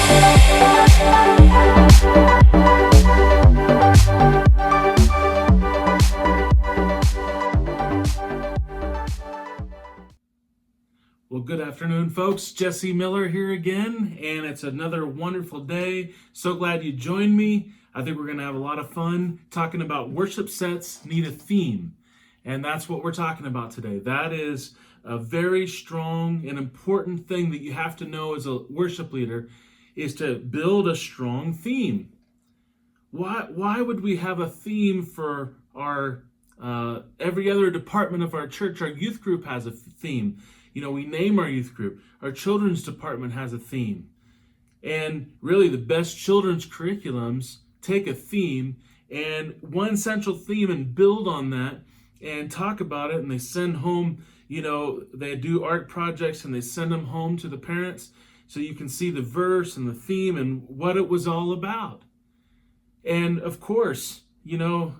Well, good afternoon, folks. Jesse Miller here again, and it's another wonderful day. So glad you joined me. I think we're going to have a lot of fun talking about worship sets need a theme, and that's what we're talking about today. That is a very strong and important thing that you have to know as a worship leader, is to build a strong theme. Why would we have a theme for our every other department of our church? Our youth group has a theme. You know, we name our youth group. Our children's department has a theme. And really, the best children's curriculums take a theme and one central theme and build on that and talk about it. And they send home, you know, they do art projects and they send them home to the parents so you can see the verse and the theme and what it was all about. And of course, you know,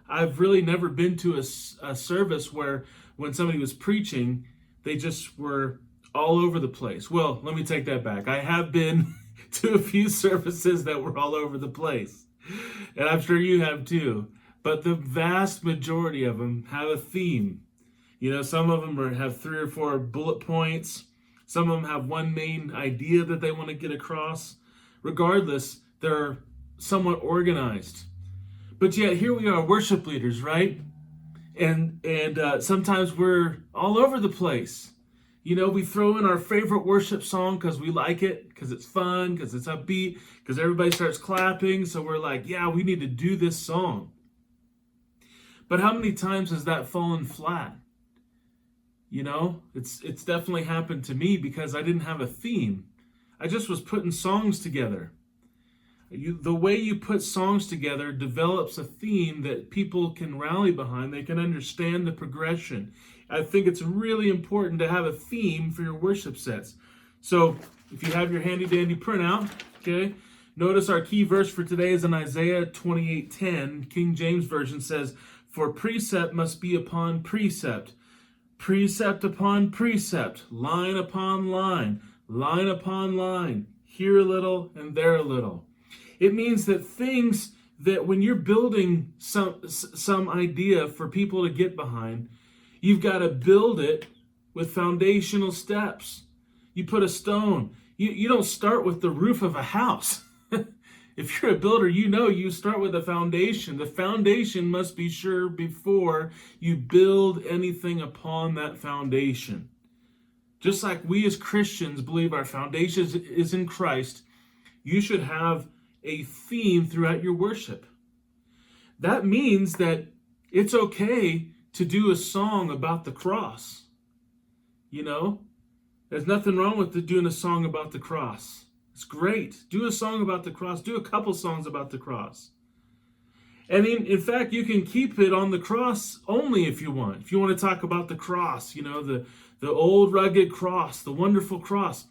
I've really never been to a service where when somebody was preaching, they just were all over the place. Well, let me take that back. I have been to a few services that were all over the place. And I'm sure you have too. But the vast majority of them have a theme. You know, some of them have 3 or 4 bullet points. Some of them have one main idea that they want to get across. Regardless, they're somewhat organized. But yet here we are, worship leaders, right? And sometimes we're all over the place. You know, we throw in our favorite worship song because we like it, because it's fun, because it's upbeat, because everybody starts clapping. So we're like, yeah, we need to do this song. But how many times has that fallen flat? You know, it's definitely happened to me because I didn't have a theme. I just was putting songs together. The way you put songs together develops a theme that people can rally behind. They can understand the progression. I think it's really important to have a theme for your worship sets. So if you have your handy-dandy printout, okay, notice our key verse for today is in Isaiah 28:10. King James Version says, "For precept must be upon precept, precept upon precept, line upon line, line upon line, here a little and there a little." It means that things that when you're building some idea for people to get behind, you've got to build it with foundational steps. You put a stone. You don't start with the roof of a house. If you're a builder, you know you start with a foundation. The foundation must be sure before you build anything upon that foundation. Just like we as Christians believe our foundation is in Christ, you should have a theme throughout your worship. That means that it's okay to do a song about the cross. You know, there's nothing wrong with doing a song about the cross. It's great. Do a song about the cross. Do a couple songs about the cross. And in fact, you can keep it on the cross only if you want. If you want to talk about the cross, you know, the old rugged cross, the wonderful cross,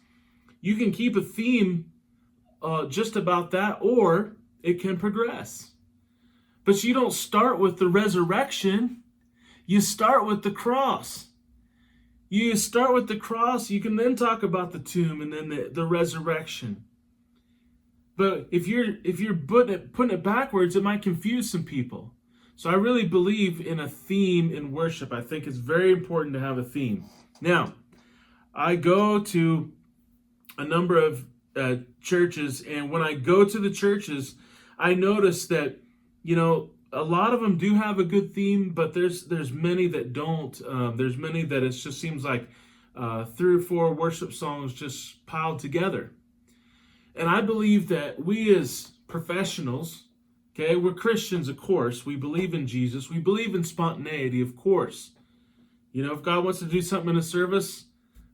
you can keep a theme just about that, or it can progress. But you don't start with the resurrection. You start with the cross. You start with the cross. You can then talk about the tomb and then the resurrection. But if you're putting it backwards, it might confuse some people. So I really believe in a theme in worship. I think it's very important to have a theme. Now, I go to a number of churches, and when I go to the churches, I notice that, you know, a lot of them do have a good theme, but there's many that don't. There's many that it just seems like 3 or 4 worship songs just piled together. And I believe that we as professionals, okay, we're Christians, of course. We believe in Jesus. We believe in spontaneity, of course. You know, if God wants to do something in a service,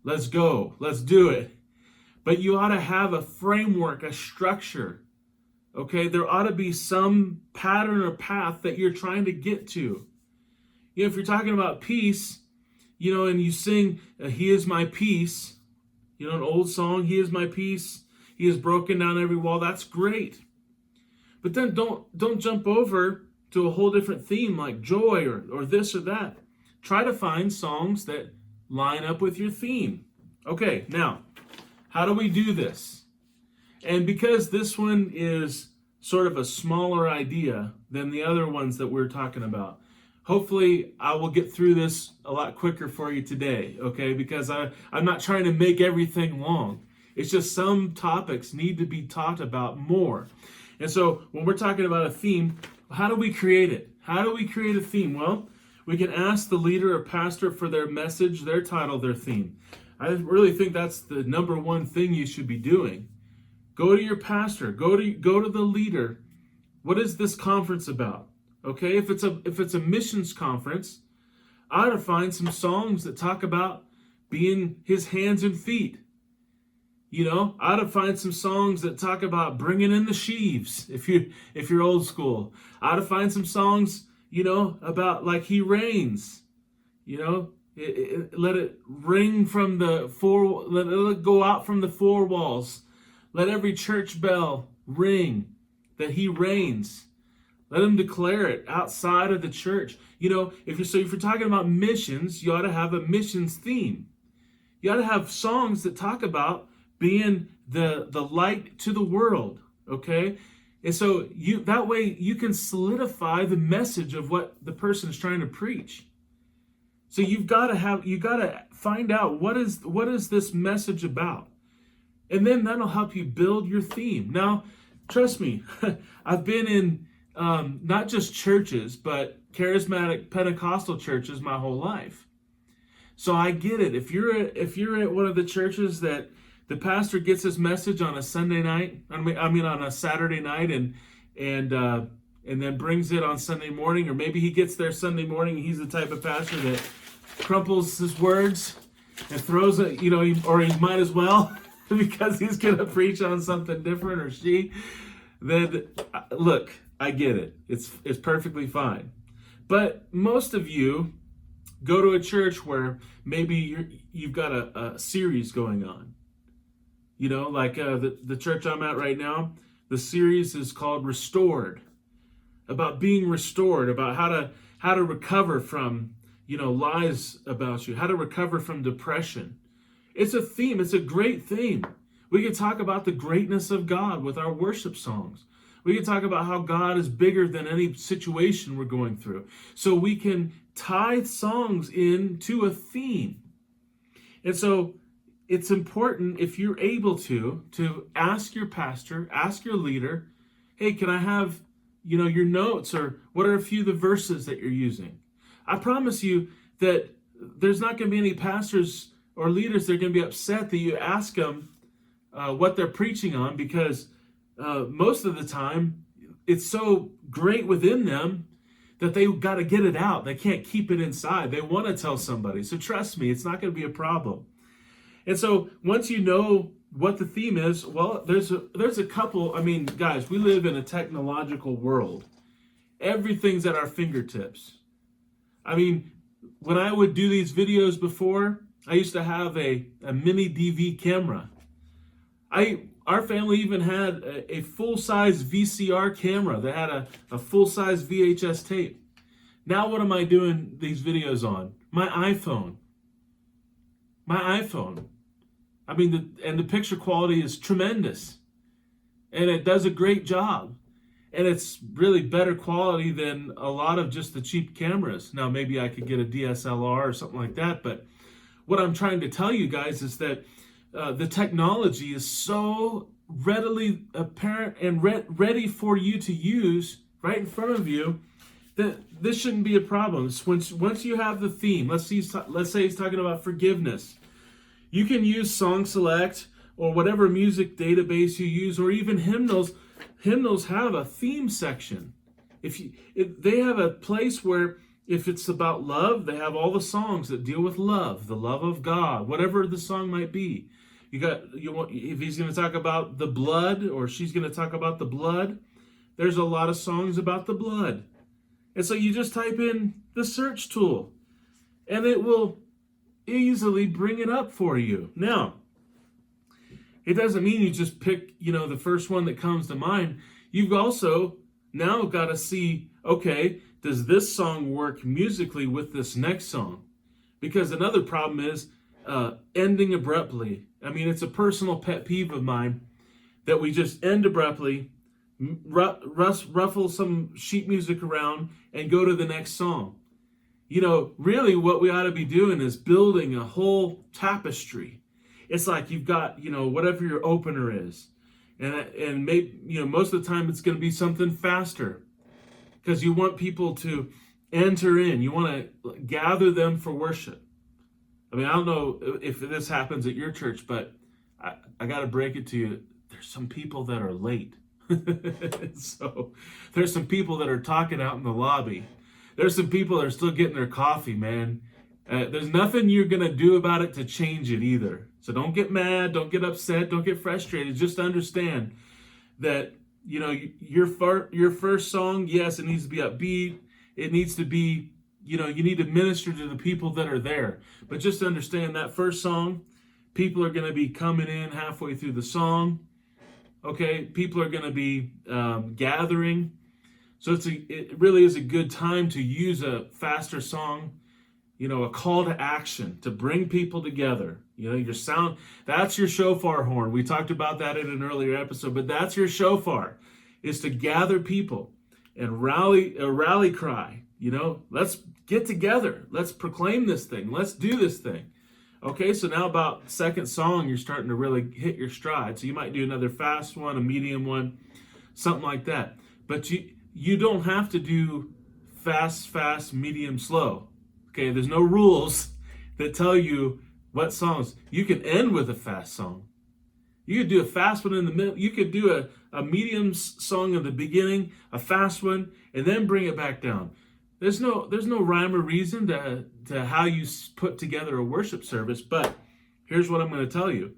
let's go. Let's do it. But you ought to have a framework, a structure. Okay, there ought to be some pattern or path that you're trying to get to. You know, if you're talking about peace, you know, and you sing, "He is my peace," you know, an old song, "He is my peace, He has broken down every wall," that's great. But then don't jump over to a whole different theme like joy or this or that. Try to find songs that line up with your theme. Okay, now, how do we do this? And because this one is sort of a smaller idea than the other ones that we're talking about, hopefully I will get through this a lot quicker for you today, okay? Because I'm not trying to make everything long. It's just some topics need to be taught about more. And so when we're talking about a theme, how do we create it? How do we create a theme? Well, we can ask the leader or pastor for their message, their title, their theme. I really think that's the number one thing you should be doing. Go to your pastor, go to the leader. What is this conference about? Okay, if it's a missions conference, I ought to find some songs that talk about being his hands and feet. You know, I ought to find some songs that talk about bringing in the sheaves. If you're old school, I ought to find some songs, you know, about like he reigns. You know, let it ring from let it go out from the four walls. Let every church bell ring that he reigns. Let him declare it outside of the church. You know, if you're talking about missions, you ought to have a missions theme. You ought to have songs that talk about being the light to the world. Okay, and so that way you can solidify the message of what the person is trying to preach. So you got to find out what is this message about. And then that'll help you build your theme. Now, trust me, I've been in not just churches, but charismatic Pentecostal churches my whole life. So I get it. If you're at one of the churches that the pastor gets his message on a Sunday night, I mean on a Saturday night, and then brings it on Sunday morning, or maybe he gets there Sunday morning and he's the type of pastor that crumples his words and throws it, you know, or he might as well. Because he's going to preach on something different, or she, then look, I get it. It's perfectly fine. But most of you go to a church where maybe you've got a series going on. You know, like the church I'm at right now, the series is called Restored, about being restored, about how to recover from, you know, lies about you, how to recover from depression. It's a theme. It's a great theme. We can talk about the greatness of God with our worship songs. We can talk about how God is bigger than any situation we're going through. So we can tie songs into a theme. And so it's important, if you're able to ask your pastor, ask your leader, hey, can I have, you know, your notes, or what are a few of the verses that you're using? I promise you that there's not going to be any pastors or leaders that are going to be upset that you ask them what they're preaching on, because most of the time it's so great within them that they got to get it out. They can't keep it inside. They want to tell somebody. So trust me, it's not going to be a problem. And so once you know what the theme is, well, there's a couple. I mean, guys, we live in a technological world. Everything's at our fingertips. I mean, when I would do these videos before, I used to have a mini DV camera. Our family even had a full-size VCR camera that had a full-size VHS tape. Now what am I doing these videos on? My iPhone. I mean, the picture quality is tremendous. And it does a great job. And it's really better quality than a lot of just the cheap cameras. Now, maybe I could get a DSLR or something like that, but what I'm trying to tell you guys is that the technology is so readily apparent and ready for you to use right in front of you that this shouldn't be a problem. Once you have the theme, let's say he's talking about forgiveness. You can use Song Select or whatever music database you use, or even hymnals. Hymnals have a theme section. If they have a place where, if it's about love, they have all the songs that deal with love, the love of God, whatever the song might be. If he's going to talk about the blood, or she's going to talk about the blood, there's a lot of songs about the blood. And so you just type in the search tool, and it will easily bring it up for you. Now, it doesn't mean you just pick, the first one that comes to mind. You've also now got to see, okay, does this song work musically with this next song? Because another problem is ending abruptly. I mean, it's a personal pet peeve of mine that we just end abruptly, ruffle some sheet music around, and go to the next song. Really what we ought to be doing is building a whole tapestry. It's like you've got, whatever your opener is. And maybe, most of the time it's going to be something faster because you want people to enter in. You want to gather them for worship. I mean, I don't know if this happens at your church, but I got to break it to you. There's some people that are late. So there's some people that are talking out in the lobby. There's some people that are still getting their coffee, man. There's nothing you're going to do about it to change it either. So don't get mad, don't get upset, don't get frustrated. Just understand that, your first song, yes, it needs to be upbeat. It needs to be, you need to minister to the people that are there. But just understand that first song, people are going to be coming in halfway through the song. Okay, people are going to be gathering. So it really is a good time to use a faster song, a call to action to bring people together. Your sound, that's your shofar horn. We talked about that in an earlier episode, but that's your shofar, is to gather people and a rally cry. Let's get together. Let's proclaim this thing. Let's do this thing. Okay, so now about second song, you're starting to really hit your stride. So you might do another fast one, a medium one, something like that. But you don't have to do fast, medium, slow. Okay, there's no rules that tell you what songs. You can end with a fast song. You could do a fast one in the middle. You could do a medium song in the beginning, a fast one, and then bring it back down. There's no rhyme or reason to how you put together a worship service, but here's what I'm going to tell you.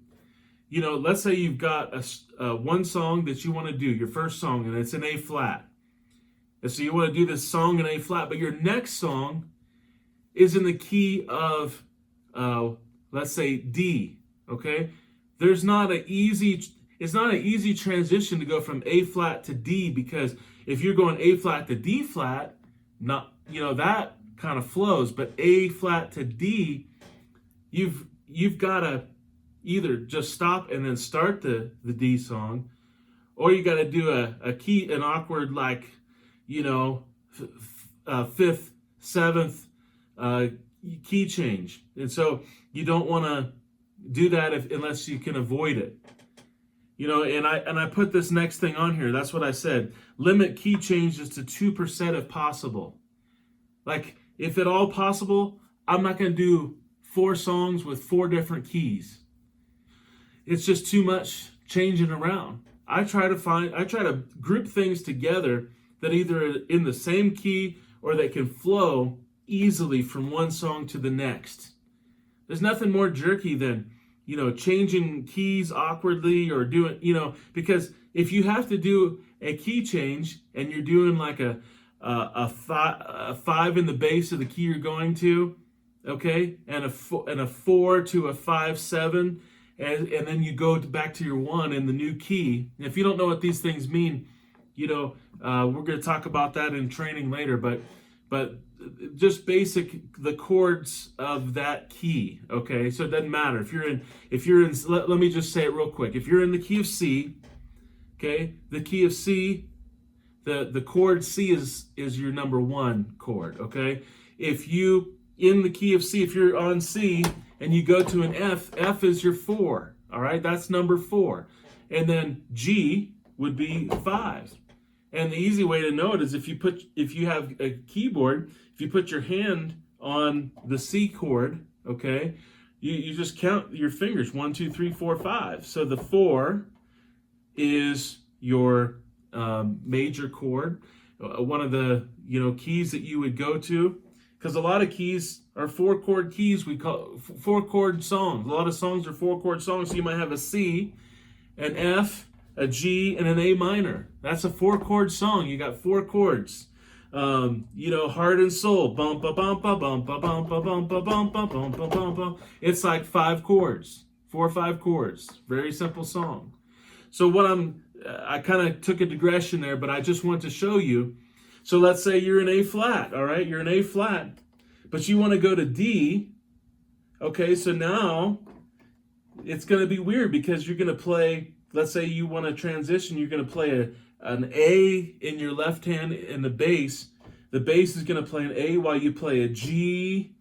Let's say you've got a one song that you want to do, your first song, and it's in A flat. And so you want to do this song in A flat, but your next song is in the key of, let's say, D, okay? It's not an easy transition to go from A flat to D, because if you're going A flat to D flat, that kind of flows, but A flat to D, you've got to either just stop and then start the D song, or you got to do an awkward, like, fifth, seventh key change. And so you don't want to do that unless you can avoid it. And I put this next thing on here. That's what I said. Limit key changes to 2% if possible. Like, if at all possible, I'm not going to do 4 songs with 4 different keys. It's just too much changing around. I try to group things together that either are in the same key or that can flow easily from one song to the next. There's nothing more jerky than, changing keys awkwardly or doing, because if you have to do a key change and you're doing like a 5 in the bass of the key you're going to, okay, and a 4 to a 5/7, and then you go back to your 1 in the new key. And if you don't know what these things mean, we're going to talk about that in training later, but just the chords of that key, okay? So it doesn't matter if you're in let me just say it real quick. If you're in the key of C, okay, the key of C, the chord C is your number 1 chord, okay? If you in the key of C, if you're on C and you go to an F is your 4, all right? That's number 4. And then G would be 5. And the easy way to know it is if you have a keyboard, if you put your hand on the C chord, okay, you just count your fingers, 1, 2, 3, 4, 5. So the 4 is your major chord, one of the keys that you would go to, because a lot of keys are 4-chord keys. We call 4-chord songs. A lot of songs are 4-chord songs. So you might have a C, an F, a G, and an A minor. That's a 4-chord song. You got 4 chords. Heart and soul. Bum ba bum ba bum ba bum ba bum ba bum ba bum ba bum ba. It's like 5 chords, 4 or 5 chords. Very simple song. So I kind of took a digression there, but I just want to show you. So let's say you're in A flat. All right, you're in A flat, but you want to go to D. Okay, so now it's going to be weird because you're going to play let's say you want to transition, you're going to play an A in your left hand in the bass. The bass is going to play an A while you play a G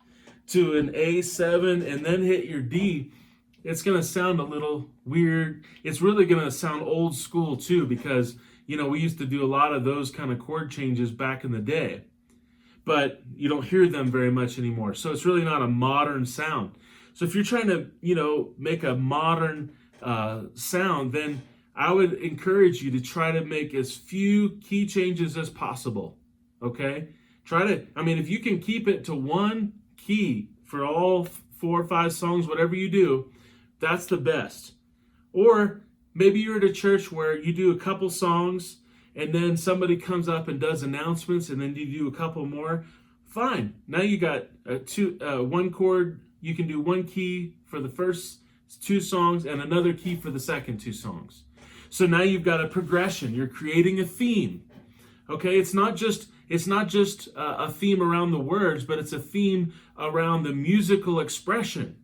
to an A7 and then hit your D. It's going to sound a little weird. It's really going to sound old school too, because, we used to do a lot of those kind of chord changes back in the day, but you don't hear them very much anymore. So it's really not a modern sound. So if you're trying to, make a modern sound, then I would encourage you to try to make as few key changes as possible. Okay? If you can keep it to one key for all 4 or 5 songs, whatever you do, that's the best. Or maybe you're at a church where you do a couple songs and then somebody comes up and does announcements and then you do a couple more. Fine. Now you got one chord. You can do one key for the first 2 songs and another key for the second 2 songs. So now you've got a progression. You're creating a theme. Okay, it's not just a theme around the words, but it's a theme around the musical expression.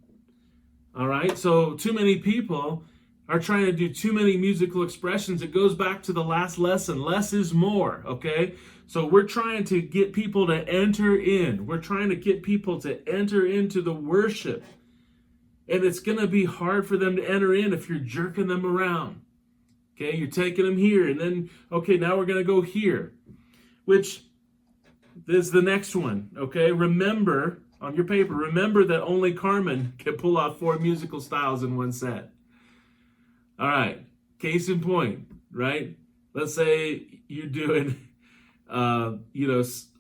All right, so too many people are trying to do too many musical expressions. It goes back to the last lesson. Less is more, okay? So we're trying to get people to enter in. We're trying to get people to enter into the worship. And it's going to be hard for them to enter in if you're jerking them around. Okay, you're taking them here, and then, okay, now we're going to go here, which is the next one, okay? Remember, on your paper, remember that only Carmen can pull off 4 musical styles in one set. All right, case in point, right? Let's say you're doing,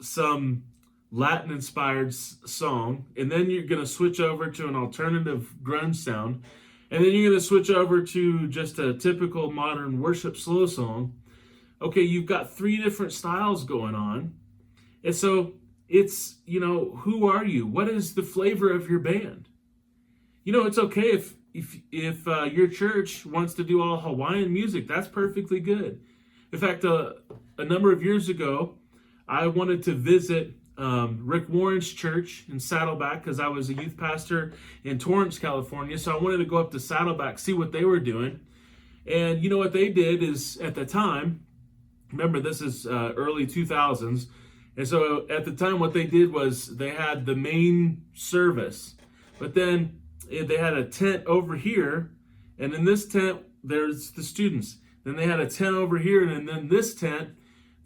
some Latin-inspired song, and then you're going to switch over to an alternative grunge sound, and then you're going to switch over to just a typical modern worship slow song. Okay, you've got 3 different styles going on. And so it's, who are you? What is the flavor of your band? It's okay if your church wants to do all Hawaiian music. That's perfectly good. In fact, a number of years ago, I wanted to visit Rick Warren's church in Saddleback because I was a youth pastor in Torrance, California. So I wanted to go up to Saddleback, see what they were doing. And what they did is, at the time, remember this is early 2000s, and so at the time what they did was they had the main service, but then they had a tent over here, and in this tent there's the students. Then they had a tent over here, and then this tent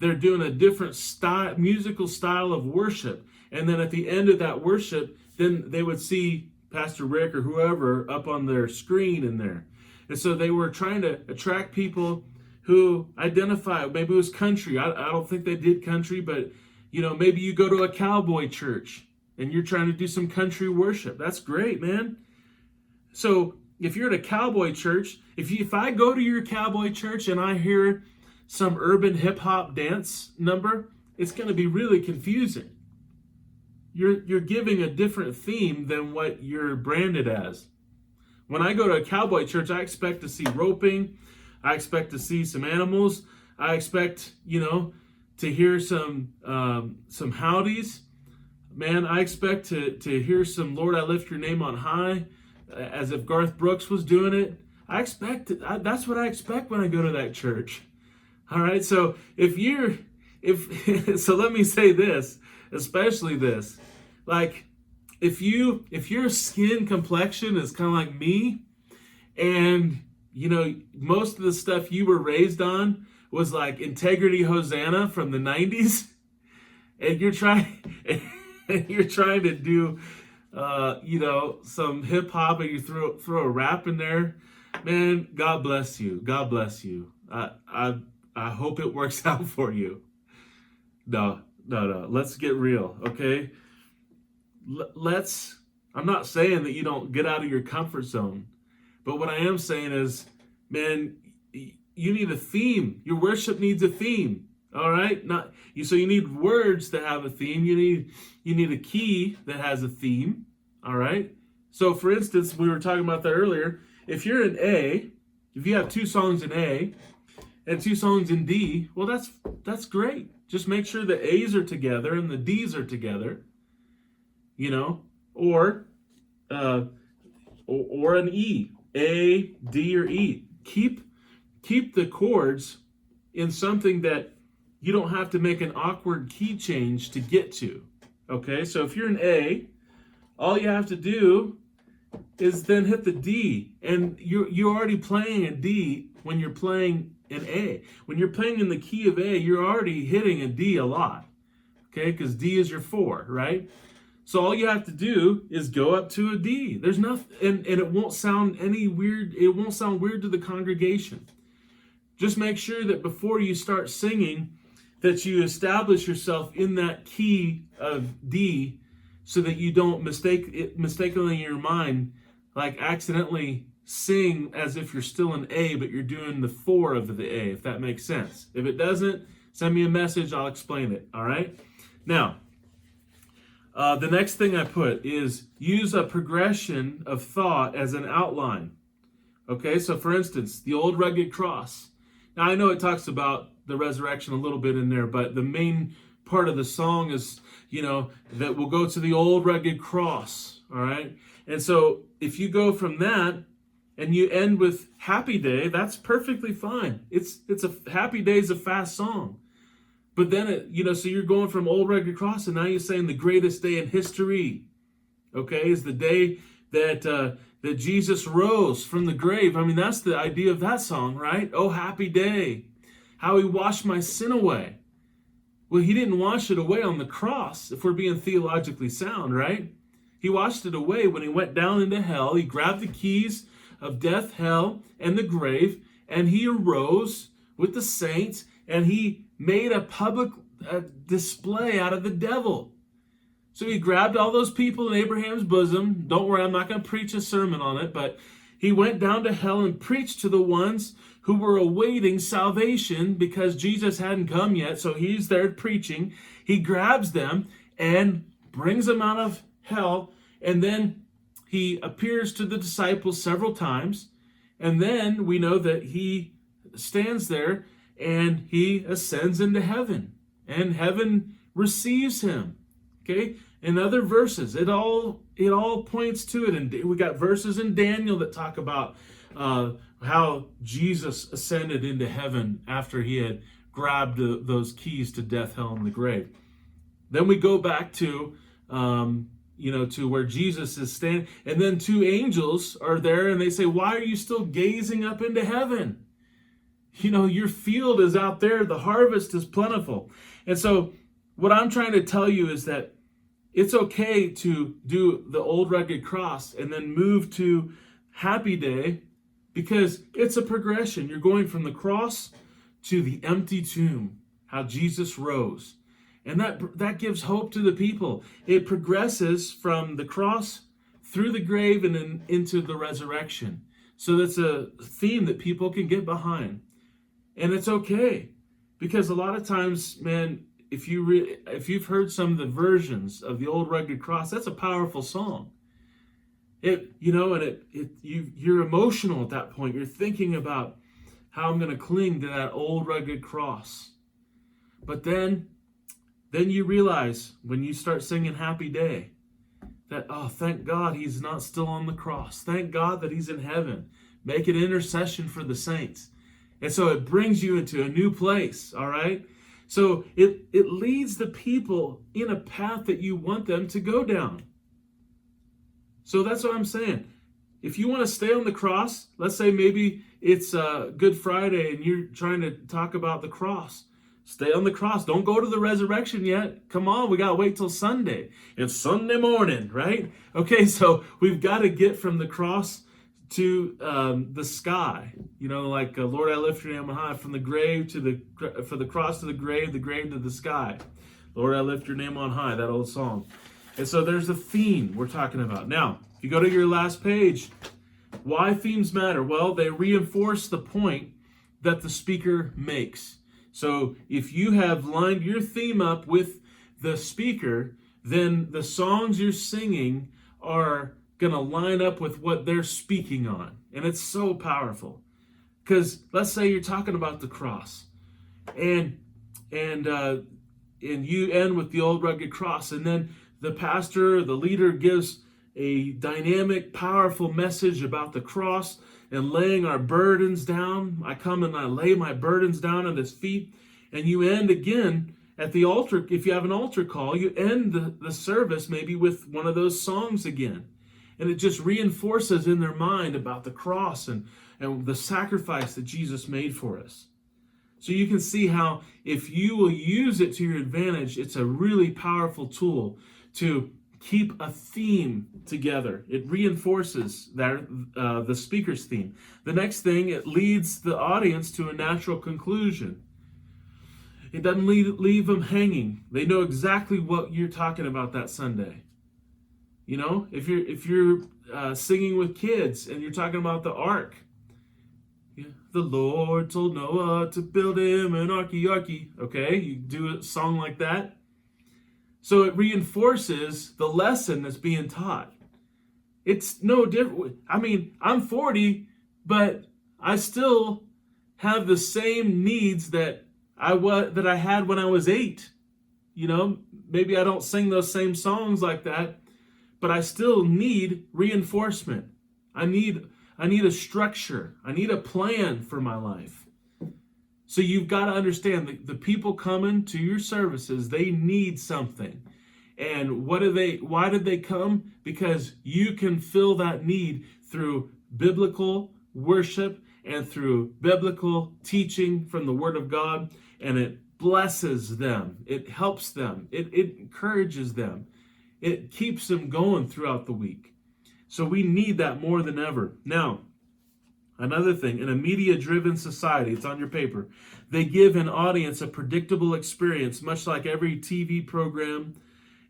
they're doing a different style, musical style of worship. And then at the end of that worship, then they would see Pastor Rick or whoever up on their screen in there. And so they were trying to attract people who identify, maybe it was country. I don't think they did country, but maybe you go to a cowboy church and you're trying to do some country worship. That's great, man. So if you're at a cowboy church, if I go to your cowboy church and I hear some urban hip hop dance number, it's going to be really confusing. You're giving a different theme than what you're branded as. When I go to a cowboy church, I expect to see roping. I expect to see some animals. I expect, to hear some howdies. Man, I expect to hear some Lord, I lift your name on high, as if Garth Brooks was doing it. That's what I expect when I go to that church. All right, so so let me say this, especially this, like if your skin complexion is kind of like me, and most of the stuff you were raised on was like Integrity Hosanna from the 90s, and you're trying to do some hip hop, and you throw a rap in there, man, God bless you. God bless you. I hope it works out for you. No. Let's get real, okay? I'm not saying that you don't get out of your comfort zone, but what I am saying is, man, you need a theme. Your worship needs a theme, all right? So you need words that have a theme. You need a key that has a theme, all right? So for instance, we were talking about that earlier. If you're in A, if you have 2 songs in A and 2 songs in D, well, that's great. Just make sure the A's are together and the D's are together, or an E, A, D, or E. Keep keep the chords in something that you don't have to make an awkward key change to get to. Okay, so if you're an A, all you have to do is then hit the D, and you're already playing a D when you're playing an A. When you're playing in the key of A, you're already hitting a D a lot, okay, because D is your 4, right? So all you have to do is go up to a D. There's nothing, and it won't sound any weird. It won't sound weird to the congregation. Just make sure that before you start singing, that you establish yourself in that key of D, so that you don't mistakenly in your mind, like accidentally sing as if you're still in A, but you're doing the 4 of the A, if that makes sense. If it doesn't, send me a message, I'll explain it, all right? Now, the next thing I put is use a progression of thought as an outline. Okay, so for instance, the old rugged cross. Now I know it talks about the resurrection a little bit in there, but the main part of the song is, that we'll go to the old rugged cross, all right? And so if you go from that and you end with Happy Day, that's perfectly fine. It's a Happy Day is a fast song. But then, so you're going from old rugged cross, and now you're saying the greatest day in history, okay, is the day that Jesus rose from the grave. I mean, that's the idea of that song, right? Oh, happy day, how he washed my sin away. Well, he didn't wash it away on the cross, if we're being theologically sound, right? He washed it away when he went down into hell. He grabbed the keys of death, hell, and the grave, and he arose with the saints, and he made a public display out of the devil. So he grabbed all those people in Abraham's bosom. Don't worry, I'm not going to preach a sermon on it, but he went down to hell and preached to the ones who were awaiting salvation because Jesus hadn't come yet. So he's there preaching. He grabs them and brings them out of hell. And then he appears to the disciples several times. And then we know that he stands there and he ascends into heaven. And heaven receives him. Okay? In other verses, it all points to it. And we got verses in Daniel that talk about how Jesus ascended into heaven after he had grabbed those keys to death, hell, and the grave. Then we go back to to where Jesus is standing, and then 2 angels are there, and they say, "Why are you still gazing up into heaven? Your field is out there. The harvest is plentiful." And so what I'm trying to tell you is that it's okay to do the old rugged cross and then move to Happy Day, because it's a progression. You're going from the cross to the empty tomb, how Jesus rose. And that gives hope to the people. It progresses from the cross through the grave and then into the resurrection. So that's a theme that people can get behind. And it's okay, because a lot of times, man, if you've heard some of the versions of the old rugged cross, that's a powerful song. You're emotional at that point. You're thinking about how I'm going to cling to that old rugged cross. But then you realize when you start singing Happy Day that, oh, thank God he's not still on the cross. Thank God that he's in heaven, making intercession for the saints. And so it brings you into a new place, all right? So it leads the people in a path that you want them to go down. So that's what I'm saying. If you want to stay on the cross, let's say maybe it's Good Friday and you're trying to talk about the cross. Stay on the cross. Don't go to the resurrection yet. Come on, we got to wait till Sunday. It's Sunday morning, right? Okay, so we've got to get from the cross to the sky. Lord, I lift your name on high, from the grave to the cross to the grave to the sky. Lord, I lift your name on high, that old song. And so there's a theme we're talking about. Now, if you go to your last page, why themes matter? Well, they reinforce the point that the speaker makes. So if you have lined your theme up with the speaker, then the songs you're singing are going to line up with what they're speaking on. And it's so powerful. Because let's say you're talking about the cross, and you end with the old rugged cross, and then the pastor, the leader, gives a dynamic, powerful message about the cross, and laying our burdens down. I come and I lay my burdens down at his feet. And you end again at the altar. If you have an altar call, you end the service maybe with one of those songs again. And it just reinforces in their mind about the cross and the sacrifice that Jesus made for us. So you can see how if you will use it to your advantage, it's a really powerful tool to keep a theme together. It reinforces the speaker's theme. The next thing, it leads the audience to a natural conclusion. It doesn't leave them hanging. They know exactly what you're talking about that Sunday. You know, if you're singing with kids and you're talking about the ark, yeah, the Lord told Noah to build him an arky. Okay, you do a song like that. So it reinforces the lesson that's being taught. It's no different. I mean, I'm 40, but I still have the same needs that I had when I was 8. You know, maybe I don't sing those same songs like that, but I still need reinforcement. I need a structure. I need a plan for my life. So you've got to understand the people coming to your services, they need something. And why did they come? Because you can fill that need through biblical worship and through biblical teaching from the Word of God. And it blesses them. It helps them. It encourages them. It keeps them going throughout the week. So we need that more than ever. Now, another thing, in a media-driven society, it's on your paper, they give an audience a predictable experience, much like every TV program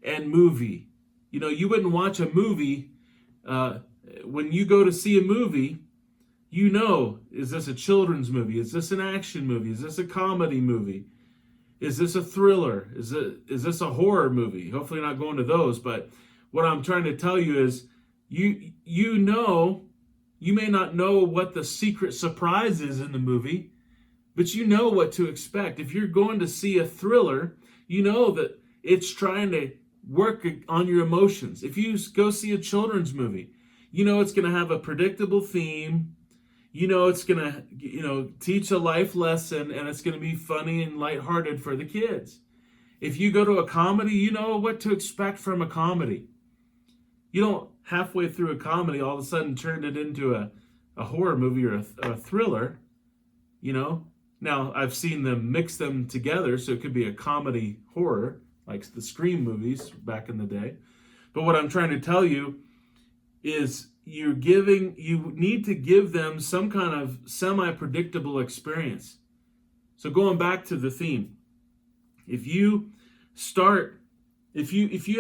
and movie. You know, you wouldn't watch a movie. When you go to see a movie, you know, is this a children's movie? Is this an action movie? Is this a comedy movie? Is this a thriller? Is this a horror movie? Hopefully not going to those, but what I'm trying to tell you is you know, you may not know what the secret surprise is in the movie, but you know what to expect. If you're going to see a thriller, you know that it's trying to work on your emotions. If you go see a children's movie, you know it's going to have a predictable theme. You know it's going to, teach a life lesson, and it's going to be funny and lighthearted for the kids. If you go to a comedy, you know what to expect from a comedy. You don't halfway through a comedy all of a sudden turn it into a horror movie or a thriller, you know. Now, I've seen them mix them together, so it could be a comedy horror, like the Scream movies back in the day. But what I'm trying to tell you is you need to give them some kind of semi-predictable experience. So going back to the theme, if you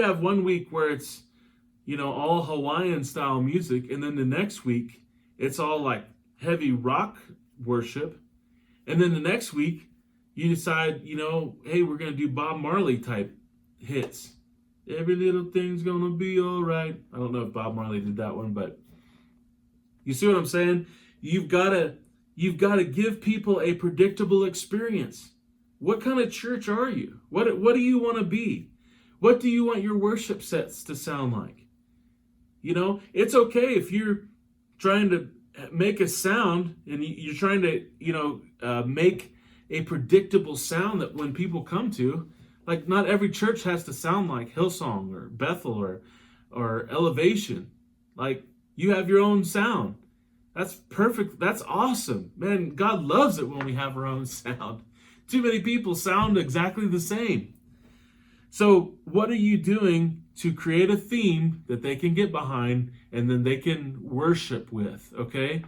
have 1 week where it's, all Hawaiian style music, and then the next week it's all like heavy rock worship, and then the next week you decide, hey, we're going to do Bob Marley type hits. Every little thing's gonna be all right. I don't know if Bob Marley did that one, but you see what I'm saying? You've got to give people a predictable experience. What kind of church are you? What do you want to be? What do you want your worship sets to sound like? It's okay if you're trying to make a sound and you're trying to, make a predictable sound that when people come to, like not every church has to sound like Hillsong or Bethel or Elevation. Like you have your own sound. That's perfect. That's awesome. Man, God loves it when we have our own sound. Too many people sound exactly the same. So what are you doing to create a theme that they can get behind and then they can worship with, okay?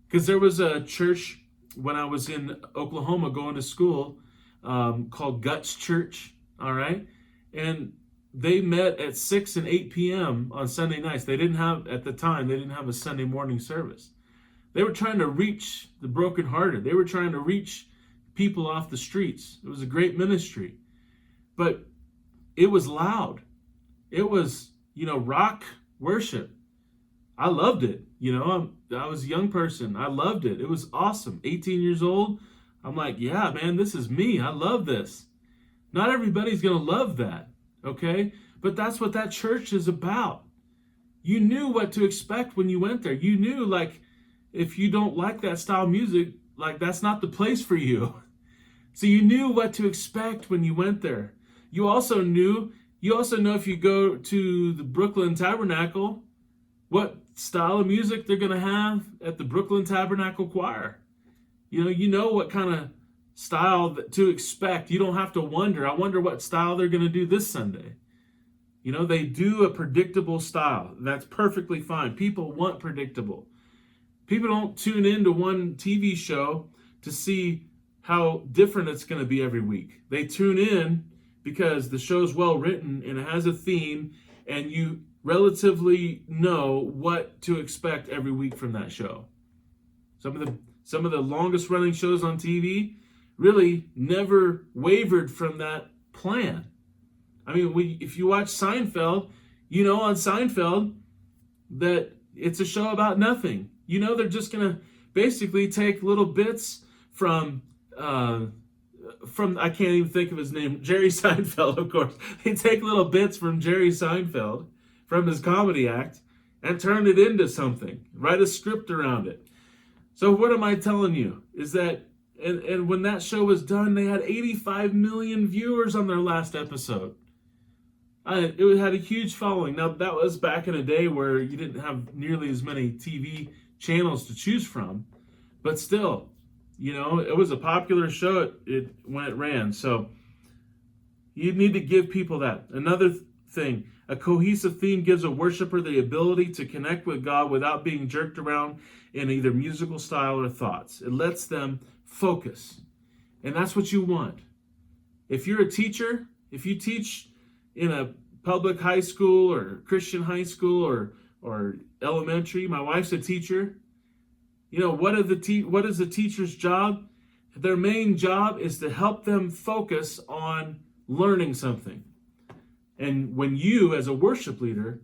Because there was a church when I was in Oklahoma going to school called Guts Church, all right? And they met at 6 and 8 p.m. on Sunday nights. They didn't have a Sunday morning service. They were trying to reach the brokenhearted. They were trying to reach people off the streets. It was a great ministry. But it was loud. It was, rock worship. I loved it. I was a young person. I loved it. It was awesome. 18 years old. I'm like, yeah, man, this is me. I love this. Not everybody's going to love that, okay? But that's what that church is about. You knew what to expect when you went there. You knew, if you don't like that style of music, like that's not the place for you. So you knew what to expect when you went there. You also know if you go to the Brooklyn Tabernacle, what style of music they're going to have at the Brooklyn Tabernacle Choir. You know what kind of style to expect. You don't have to wonder. I wonder what style they're going to do this Sunday. They do a predictable style. That's perfectly fine. People want predictable. People don't tune into one TV show to see how different it's going to be every week. They tune in because the show's well written and it has a theme, and you relatively know what to expect every week from that show. Some of the longest running shows on TV really never wavered from that plan. I mean, if you watch Seinfeld, on Seinfeld that it's a show about nothing. They're just going to basically take little bits from I can't even think of his name, Jerry Seinfeld, of course. They take little bits from Jerry Seinfeld, from his comedy act, and turn it into something, write a script around it. So what am I telling you is that, and when that show was done, they had 85 million viewers on their last episode. It had a huge following. Now, that was back in a day where you didn't have nearly as many TV channels to choose from, but still, it was a popular show when it ran. So you need to give people that. Another thing, a cohesive theme gives a worshiper the ability to connect with God without being jerked around in either musical style or thoughts. It lets them focus. And that's what you want. If you're a teacher, if you teach in a public high school or Christian high school or elementary, my wife's a teacher. What is the teacher's job? Their main job is to help them focus on learning something. And when you, as a worship leader,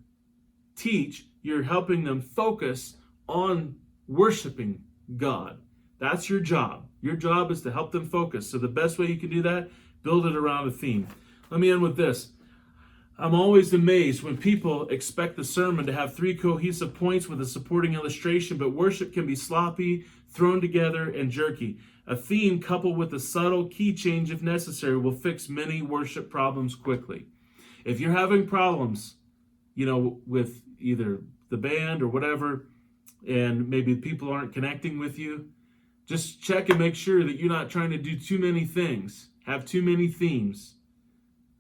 teach, you're helping them focus on worshiping God. That's your job. Your job is to help them focus. So the best way you can do that, build it around a theme. Let me end with this. I'm always amazed when people expect the sermon to have 3 cohesive points with a supporting illustration, but worship can be sloppy, thrown together, and jerky. A theme coupled with a subtle key change, if necessary, will fix many worship problems quickly. If you're having problems, with either the band or whatever, and maybe people aren't connecting with you, just check and make sure that you're not trying to do too many things, have too many themes.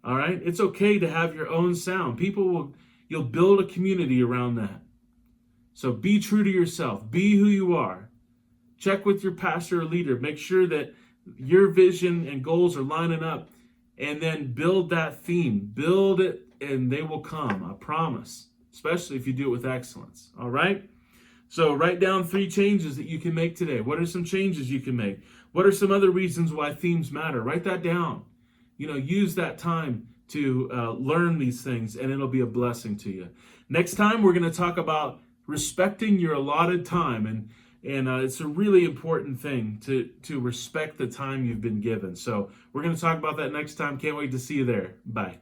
All right? It's okay to have your own sound. You'll build a community around that. So be true to yourself. Be who you are. Check with your pastor or leader. Make sure that your vision and goals are lining up. And then build that theme. Build it and they will come. I promise. Especially if you do it with excellence. All right? So write down 3 changes that you can make today. What are some changes you can make? What are some other reasons why themes matter? Write that down. Use that time to learn these things, and it'll be a blessing to you. Next time, we're going to talk about respecting your allotted time, and it's a really important thing to respect the time you've been given. So we're going to talk about that next time. Can't wait to see you there. Bye.